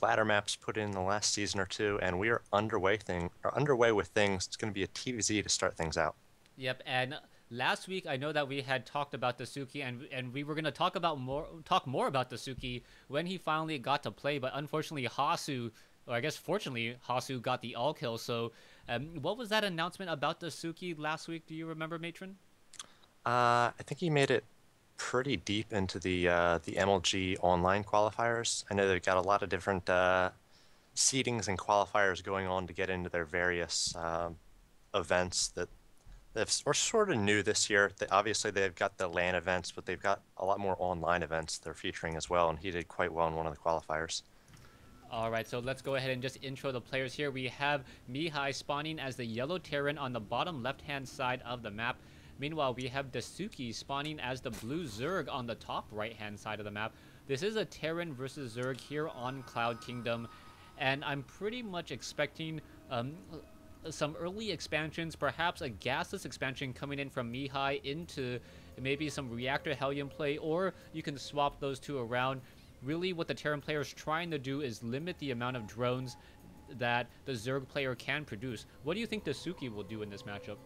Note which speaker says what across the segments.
Speaker 1: ladder maps put in the last season or two, and we are underway with things. It's going to be a TVZ to start things out.
Speaker 2: Yep, and last week I know that we had talked about Dasuki and we were gonna talk more about Dasuki when he finally got to play, but unfortunately Hasu, or I guess fortunately Hasu got the all kill. So, what was that announcement about Dasuki last week? Do you remember, Matron?
Speaker 1: I think he made it pretty deep into the MLG online qualifiers. I know they've got a lot of different seedings and qualifiers going on to get into their various events that are sort of new this year. Obviously, they've got the LAN events, but they've got a lot more online events they're featuring as well, and he did quite well in one of the qualifiers.
Speaker 2: All right, so let's go ahead and just intro the players here. We have Mihai spawning as the yellow Terran on the bottom left-hand side of the map. Meanwhile, we have Dasuki spawning as the blue Zerg on the top right-hand side of the map. This is a Terran versus Zerg here on Cloud Kingdom, and I'm pretty much expecting some early expansions, perhaps a gasless expansion coming in from Mihai into maybe some Reactor Hellion play, or you can swap those two around. Really, what the Terran player is trying to do is limit the amount of drones that the Zerg player can produce. What do you think Dasuki will do in this matchup?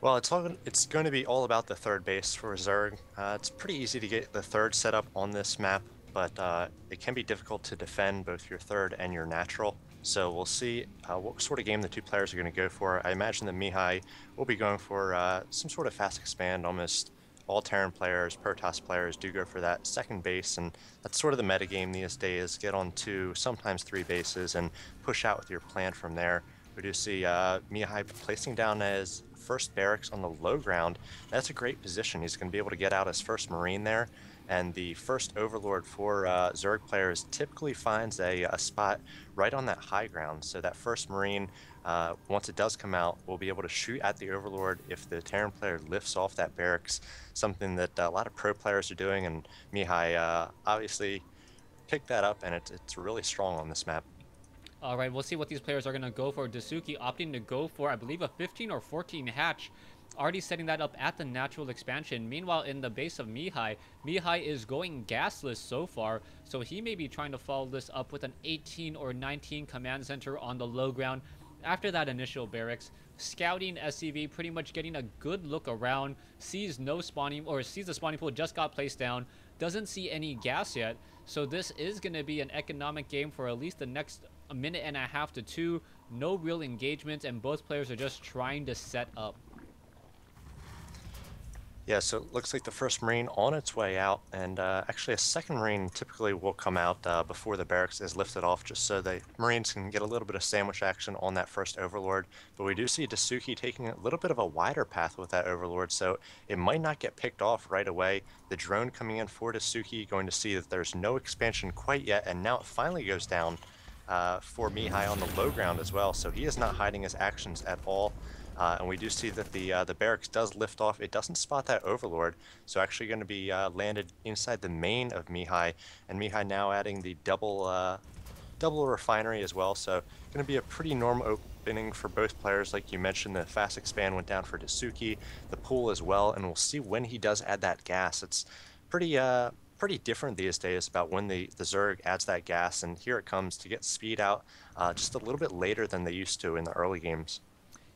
Speaker 1: Well, it's going to be all about the third base for Zerg. It's pretty easy to get the third set up on this map, but it can be difficult to defend both your third and your natural. So we'll see what sort of game the two players are going to go for. I imagine that Mihai will be going for some sort of fast expand. Almost all Terran players, Protoss players do go for that second base, and that's sort of the metagame these days. Get on two, sometimes three bases, and push out with your plan from there. We do see Mihai placing down his first barracks on the low ground. That's a great position. He's going to be able to get out his first Marine there. And the first Overlord for Zerg players typically finds a spot right on that high ground. So that first Marine, once it does come out, will be able to shoot at the Overlord if the Terran player lifts off that barracks, something that a lot of pro players are doing. And Mihai obviously picked that up, and it's really strong on this map.
Speaker 2: All right, we'll see what these players are going to go for. Dasuki opting to go for, I believe, a 15 or 14 hatch. Already setting that up at the natural expansion. Meanwhile, in the base of Mihai, Mihai is going gasless so far, so he may be trying to follow this up with an 18 or 19 command center on the low ground. After that initial barracks, scouting SCV, pretty much getting a good look around, sees no spawning, or sees the spawning pool just got placed down, doesn't see any gas yet, so this is going to be an economic game for at least the next a minute and a half to two. No real engagements, and both players are just trying to set up.
Speaker 1: Yeah, so it looks like the first Marine on its way out, and actually a second Marine typically will come out before the barracks is lifted off, just so the Marines can get a little bit of sandwich action on that first Overlord. But we do see Dasuki taking a little bit of a wider path with that Overlord, so it might not get picked off right away. The drone coming in for Dasuki, going to see that there's no expansion quite yet, and now it finally goes down for Mihai on the low ground as well, so he is not hiding his actions at all. And we do see that the barracks does lift off. It doesn't spot that Overlord, so actually going to be landed inside the main of Mihai, and Mihai now adding the double refinery as well. So going to be a pretty normal opening for both players. Like you mentioned, the fast expand went down for Dasuki, the pool as well, and we'll see when he does add that gas. It's pretty different these days about when the Zerg adds that gas, and here it comes to get speed out just a little bit later than they used to in the early games.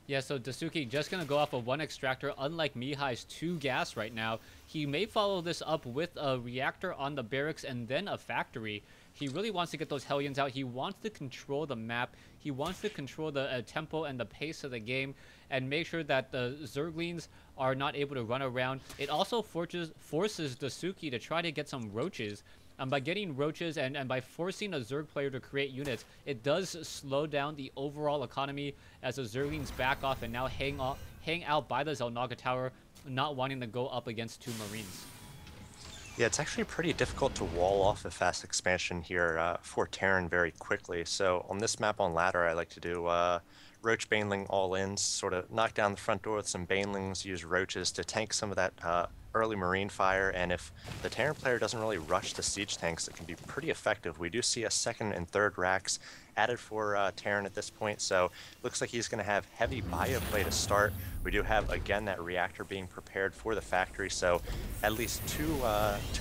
Speaker 2: Yeah, so Dasuki just going to go off of one extractor, unlike Mihai's two gas right now. He may follow this up with a reactor on the barracks and then a factory. He really wants to get those Hellions out. He wants to control the map. He wants to control the tempo and the pace of the game and make sure that the Zerglings are not able to run around. It also forces Dasuki to try to get some roaches. By getting roaches and by forcing a Zerg player to create units, it does slow down the overall economy as the Zerglings back off and now hang out by the Xel'Naga Tower, not wanting to go up against two Marines.
Speaker 1: Yeah, it's actually pretty difficult to wall off a fast expansion here for Terran very quickly. So on this map on ladder, I like to do Roach Baneling all-ins, sort of knock down the front door with some Banelings, use Roaches to tank some of that early Marine fire, and if the Terran player doesn't really rush the siege tanks, it can be pretty effective. We do see a second and third racks added for Terran at this point, so looks like he's going to have heavy bio play to start. We do have, again, that reactor being prepared for the factory, so at least two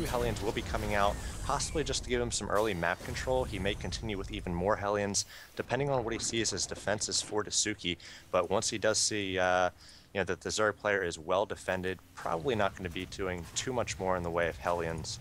Speaker 1: Hellions will be coming out, possibly just to give him some early map control. He may continue with even more Hellions, depending on what he sees as defenses for Dasuki, but once he does see that the Zerg player is well defended, probably not going to be doing too much more in the way of Hellions.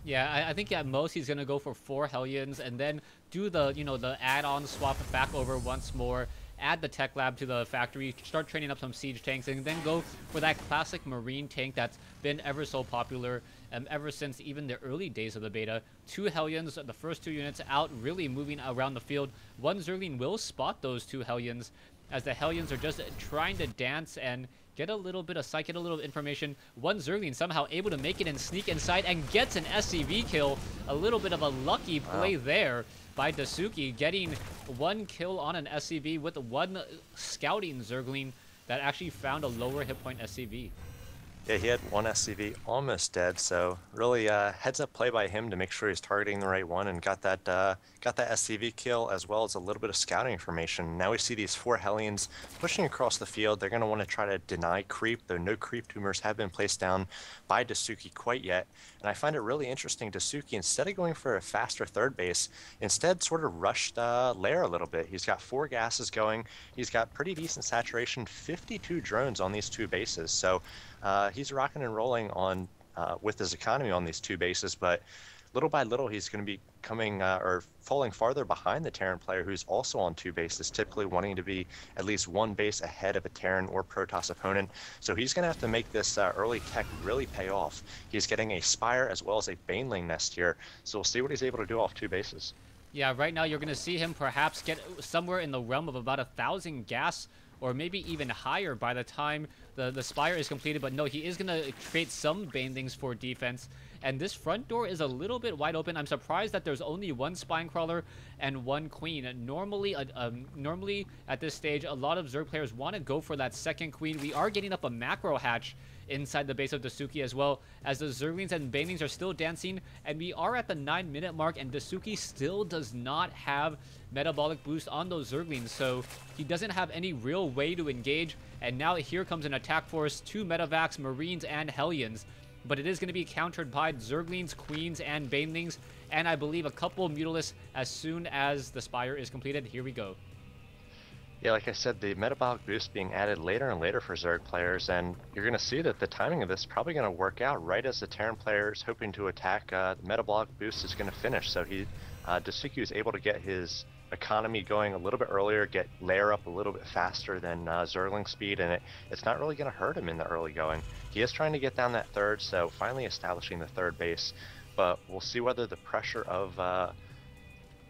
Speaker 2: Yeah, I think at most he's gonna go for 4 Hellions and then do the the add-on swap back over once more. Add the tech lab to the factory, start training up some siege tanks, and then go for that classic Marine tank that's been ever so popular ever since even the early days of the beta. 2 Hellions, the first 2 units out, really moving around the field. One Zergling will spot those 2 Hellions, as the Hellions are just trying to dance and get a little bit of sight, get a little information. One Zergling somehow able to make it and sneak inside and gets an SCV kill. A little bit of a lucky play there by Dasuki, getting 1 kill on an SCV with 1 scouting Zergling that actually found a lower hit point SCV.
Speaker 1: Yeah, he had 1 SCV almost dead, so really heads up play by him to make sure he's targeting the right one, and got that SCV kill as well as a little bit of scouting information. Now we see these 4 Hellions pushing across the field. They're going to want to try to deny creep, though no creep tumors have been placed down by Dasuki quite yet. And I find it really interesting, Dasuki, instead of going for a faster third base, instead sort of rushed Lair a little bit. He's got 4 gases going. He's got pretty decent saturation, 52 drones on these 2 bases. So he's rocking and rolling on with his economy on these 2 bases, but little by little he's going to be coming or falling farther behind the Terran player, who's also on 2 bases, typically wanting to be at least 1 base ahead of a Terran or Protoss opponent. So he's going to have to make this early tech really pay off. He's getting a Spire as well as a Baneling nest here, so we'll see what he's able to do off 2 bases.
Speaker 2: Yeah, right now you're going to see him perhaps get somewhere in the realm of about 1,000 gas, or maybe even higher by the time the Spire is completed. But no, he is going to create some Banelings for defense. And this front door is a little bit wide open. I'm surprised that there's only 1 Spine Crawler and 1 Queen. Normally at this stage, a lot of Zerg players want to go for that second Queen. We are getting up a macro hatch inside the base of Dasuki as well, as the Zerglings and Banelings are still dancing, and we are at the 9-minute mark, and Dasuki still does not have metabolic boost on those Zerglings, so he doesn't have any real way to engage. And now here comes an attack force, 2 Metavacs, Marines, and Hellions, but it is going to be countered by Zerglings, Queens, and Banelings, and I believe a couple Mutalisks as soon as the Spire is completed. Here we go.
Speaker 1: Yeah, like I said, the metabolic boost being added later and later for Zerg players, and you're going to see that the timing of this is probably going to work out right as the Terran player is hoping to attack. The metabolic boost is going to finish, so Dasuki is able to get his economy going a little bit earlier, get layer up a little bit faster than Zergling speed, and it's not really going to hurt him in the early going. He is trying to get down that third, so finally establishing the third base, but we'll see whether the pressure of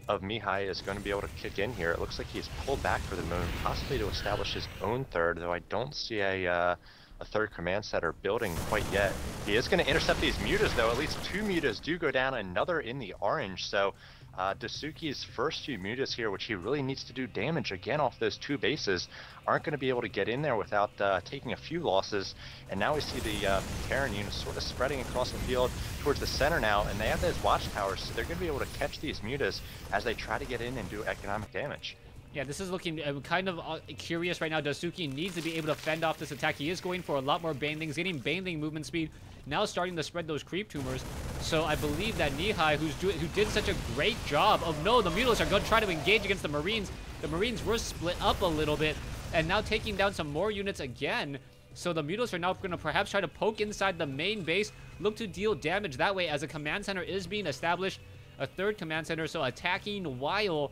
Speaker 1: Mihai is going to be able to kick in here. It looks like he's pulled back for the moon, possibly to establish his own third, though I don't see a third command center building quite yet. He is going to intercept these mutas, though. At least 2 mutas do go down, another in the orange, so Dasuki's first 2 mutas here, which he really needs to do damage again off those 2 bases, aren't going to be able to get in there without taking a few losses. And now we see the Terran units sort of spreading across the field towards the center now, and they have those watchtowers, so they're going to be able to catch these mutas as they try to get in and do economic damage.
Speaker 2: Yeah, this is looking kind of curious right now. Dasuki needs to be able to fend off this attack. He is going for a lot more Banelings, getting Baneling movement speed, now starting to spread those creep tumors. So I believe that Mihai, who did such a great job of, no, the Mutalisks are going to try to engage against the Marines. The Marines were split up a little bit, and now taking down some more units again. So the Mutalisks are now going to perhaps try to poke inside the main base, look to deal damage that way as a command center is being established. A third command center, so attacking while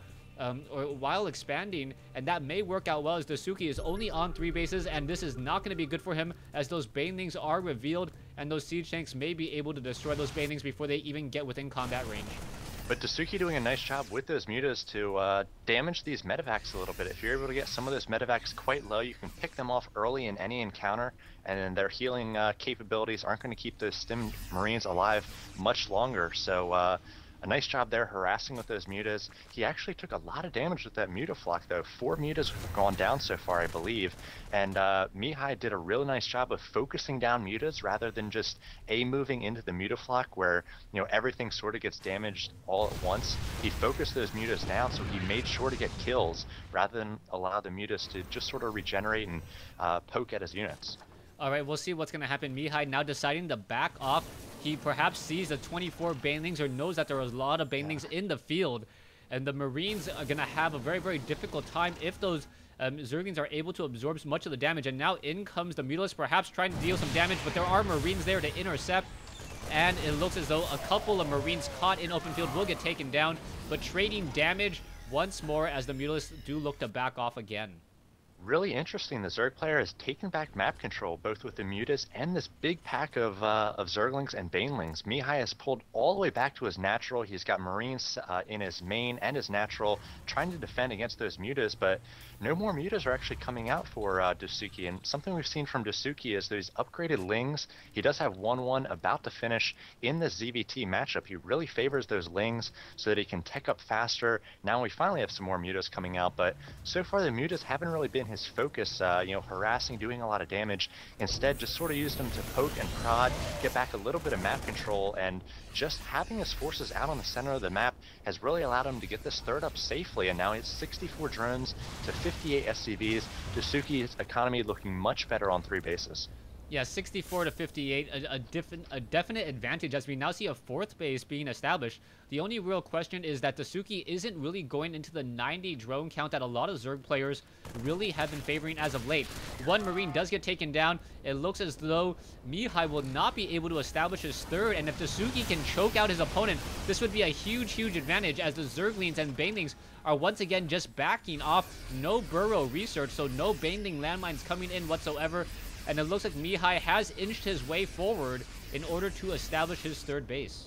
Speaker 2: expanding, and that may work out well as Dasuki is only on 3 bases, and this is not going to be good for him as those Banelings are revealed, and those siege tanks may be able to destroy those Banelings before they even get within combat range.
Speaker 1: But Dasuki doing a nice job with those mutas to damage these medevacs a little bit. If you're able to get some of those medevacs quite low, you can pick them off early in any encounter, and then their healing capabilities aren't going to keep those stim marines alive much longer. So A nice job there harassing with those mutas. He actually took a lot of damage with that mutaflock though. 4 mutas have gone down so far, I believe. And Mihai did a really nice job of focusing down mutas rather than just moving into the mutaflock where, you know, everything sort of gets damaged all at once. He focused those mutas down, so he made sure to get kills rather than allow the mutas to just sort of regenerate and poke at his units.
Speaker 2: All right, we'll see what's going to happen. Mihai now deciding to back off. He perhaps sees the 24 banelings or knows that there was a lot of banelings in the field. And the Marines are going to have a very, very difficult time if those Zerglings are able to absorb much of the damage. And now in comes the Mutalisk, perhaps trying to deal some damage, but there are Marines there to intercept. And it looks as though a couple of Marines caught in open field will get taken down, but trading damage once more as the Mutalisk do look to back off again.
Speaker 1: Really interesting. The Zerg player has taken back map control, both with the mutas and this big pack of Zerglings and Banelings. Mihai has pulled all the way back to his natural. He's got Marines in his main and his natural, trying to defend against those mutas, but no more mutas are actually coming out for Dasuki. And something we've seen from Dasuki is those upgraded Lings. He does have 1-1 about to finish in the ZVT matchup. He really favors those Lings so that he can tech up faster. Now we finally have some more mutas coming out, but so far the mutas haven't really been his focus, you know, harassing, doing a lot of damage. Instead, just sort of used him to poke and prod, get back a little bit of map control, and just having his forces out on the center of the map has really allowed him to get this third up safely. And now he has 64 drones to 58 SCVs. Dasuki's economy looking much better on 3 bases.
Speaker 2: Yeah, 64 to 58, a definite advantage as we now see a 4th base being established. The only real question is that Dasuki isn't really going into the 90 drone count that a lot of Zerg players really have been favoring as of late. 1 Marine does get taken down. It looks as though Mihai will not be able to establish his 3rd, and if Dasuki can choke out his opponent, this would be a huge, huge advantage as the Zerglings and Banelings are once again just backing off. No burrow research, so no Baneling landmines coming in whatsoever. And it looks like Mihai has inched his way forward in order to establish his 3rd base.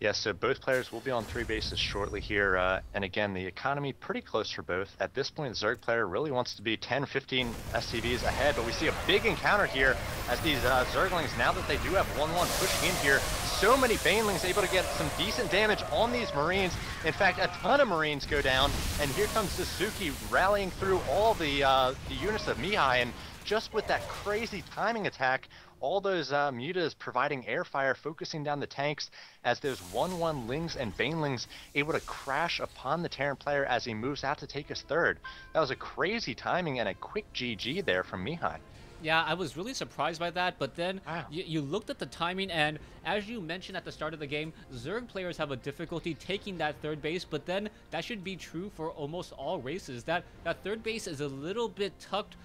Speaker 1: Yeah, so both players will be on 3 bases shortly here, and again, the economy pretty close for both. At this point, the Zerg player really wants to be 10, 15 SCVs ahead, but we see a big encounter here as these Zerglings, now that they do have 1-1 pushing in here, so many Banelings able to get some decent damage on these Marines. In fact, a ton of Marines go down, and here comes Dasuki rallying through all the units of Mihai, and just with that crazy timing attack, all those mutas providing air fire, focusing down the tanks as those 1-1 Lings and Banelings able to crash upon the Terran player as he moves out to take his 3rd. That was a crazy timing and a quick GG there from Mihai.
Speaker 2: Yeah, I was really surprised by that, but then you looked at the timing, and as you mentioned at the start of the game, Zerg players have a difficulty taking that 3rd base, but then that should be true for almost all races. That 3rd base is a little bit tucked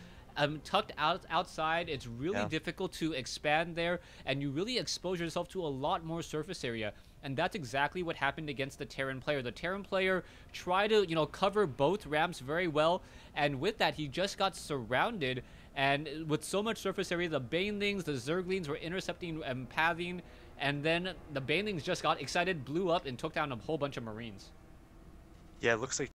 Speaker 2: outside. It's really difficult to expand there, and you really expose yourself to a lot more surface area. And that's exactly what happened against the Terran player. The Terran player tried to, you know, cover both ramps very well, and with that, he just got surrounded. And with so much surface area, the Banelings, the Zerglings were intercepting and pathing, and then the Banelings just got excited, blew up, and took down a whole bunch of Marines.
Speaker 1: Yeah, it looks like